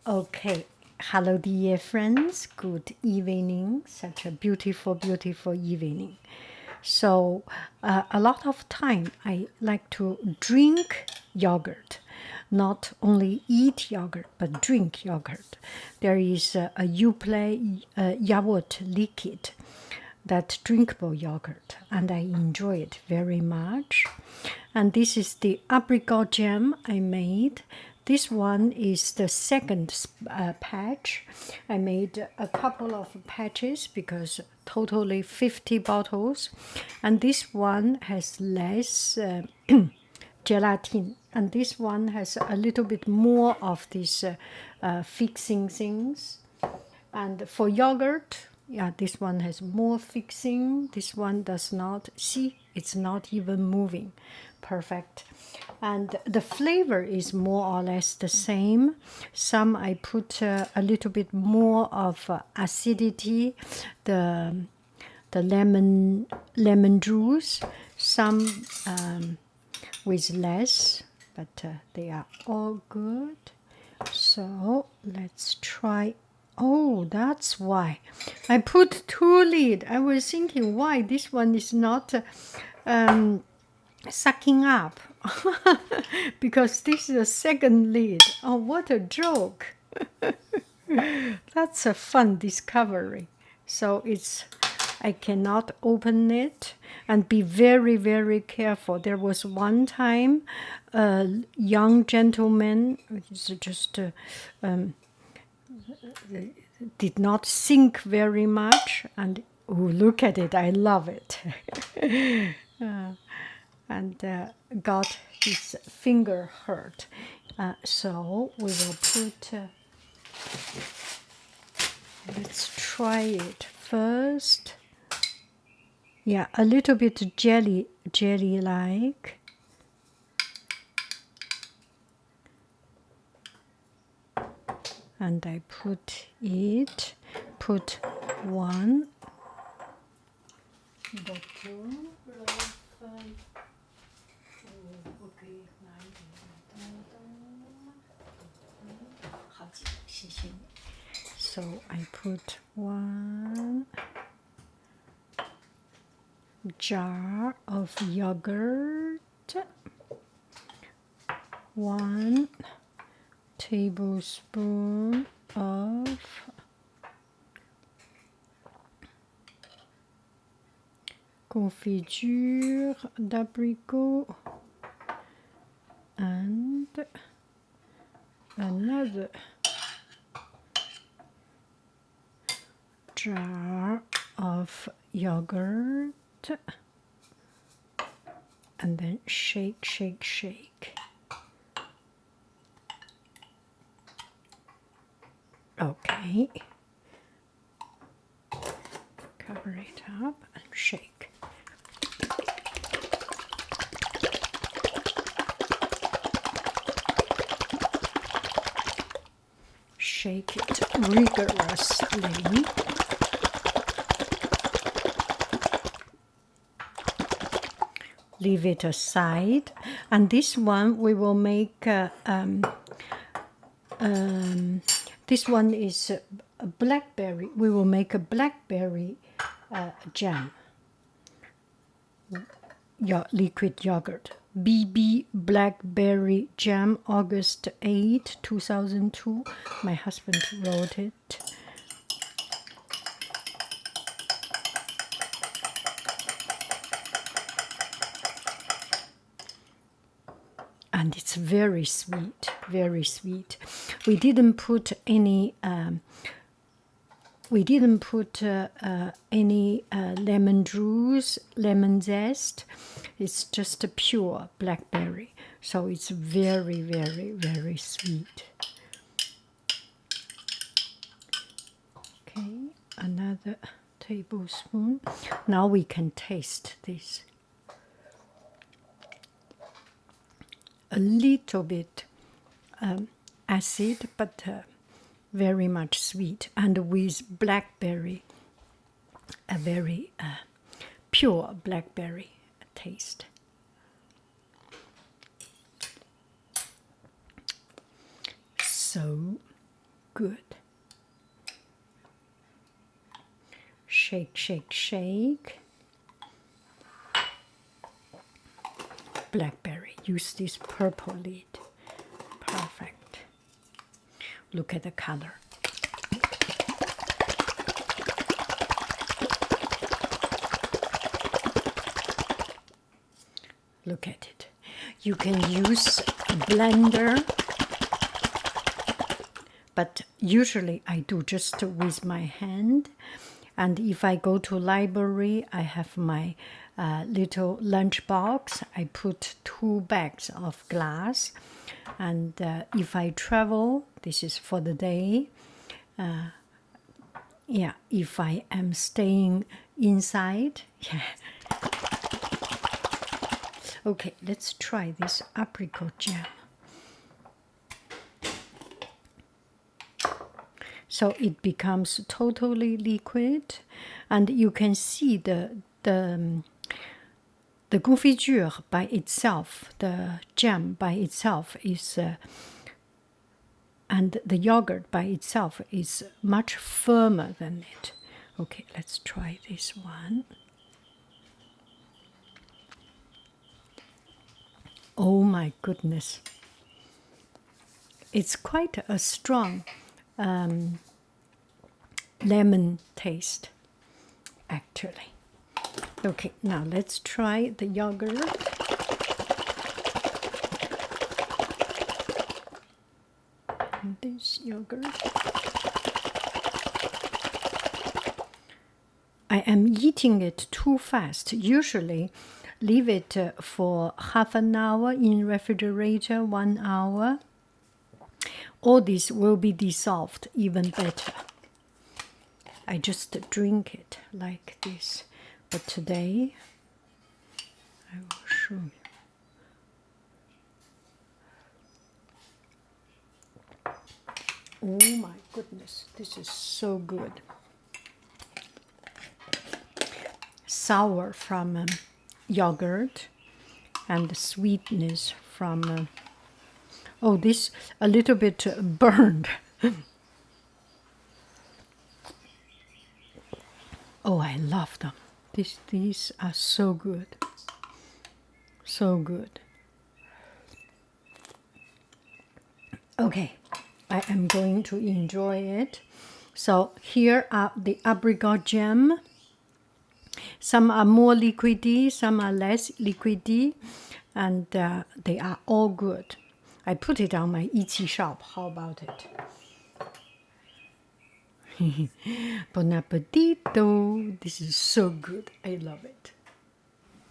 Okay, hello dear friends, good evening, such a beautiful, beautiful evening. So, a lot of time I like to drink yogurt, not only eat yogurt, but drink yogurt. There is a Uplay yogurt liquid, that drinkable yogurt, and I enjoy it very much. And this is the apricot jam I made. This one is the second patch. I made a couple of patches because totally 50 bottles, and this one has less gelatin, and this one has a little bit more of these fixing things. And for yogurt, yeah, this one has more fixing. This one does not. See, it's not even moving. Perfect. And the flavor is more or less the same. Some I put a little bit more of acidity, the lemon juice. Some with less, but they are all good. So let's try. Oh, that's why I put 2 lid. I was thinking why this one is not sucking up because this is a second lid. Oh, what a joke! That's a fun discovery. So I cannot open it, and be very, very careful. There was one time a young gentleman just did not think very much, and oh, look at it, I love it. And got his finger hurt. So we will put, let's try it first. Yeah, a little bit jelly-like. And I put one bottle of, so I put one jar of yogurt, 1 tablespoon of confiture d'apricot, and another jar of yogurt, and then shake, shake, shake. Okay. Cover it up and shake. Shake it rigorously. Leave it aside. And this one we will make, this one is a blackberry. We will make a blackberry jam. Liquid yogurt. BB Blackberry Jam, August 8, 2002. My husband wrote it. And it's very sweet, very sweet. We didn't put any lemon juice, lemon zest. It's just a pure blackberry, so it's very, very, very sweet. Okay, another tablespoon. Now we can taste this. A little bit acid, but very much sweet, and with blackberry, a very pure blackberry taste. So good. Shake, shake, shake. Blackberry, use this purple lid. Perfect. Look at the color. Look at it. You can use a blender, but usually I do just with my hand. And if I go to library, I have my little lunch box. I put 2 bags of glass. And if I travel, this is for the day. Yeah, if I am staying inside, yeah. Okay, let's try this apricot jam. So it becomes totally liquid, and you can see the confiture by itself, the jam by itself is, and the yogurt by itself is much firmer than it. Okay, let's try this one. Oh my goodness. It's quite a strong lemon taste, actually. Okay, now let's try the yogurt. And this yogurt. I am eating it too fast. Usually, leave it for half an hour in refrigerator, 1 hour. All this will be dissolved even better. I just drink it like this. But today, I will show you. Oh my goodness, this is so good. Sour from yogurt and the sweetness from oh, this a little bit burned. Oh, I love them. These are so good. So good. Okay, I am going to enjoy it. So here are the apricot jam. Some are more liquidy, some are less liquidy, and they are all good. I put it on my Etsy shop. How about it? Bon appetito! This is so good. I love it.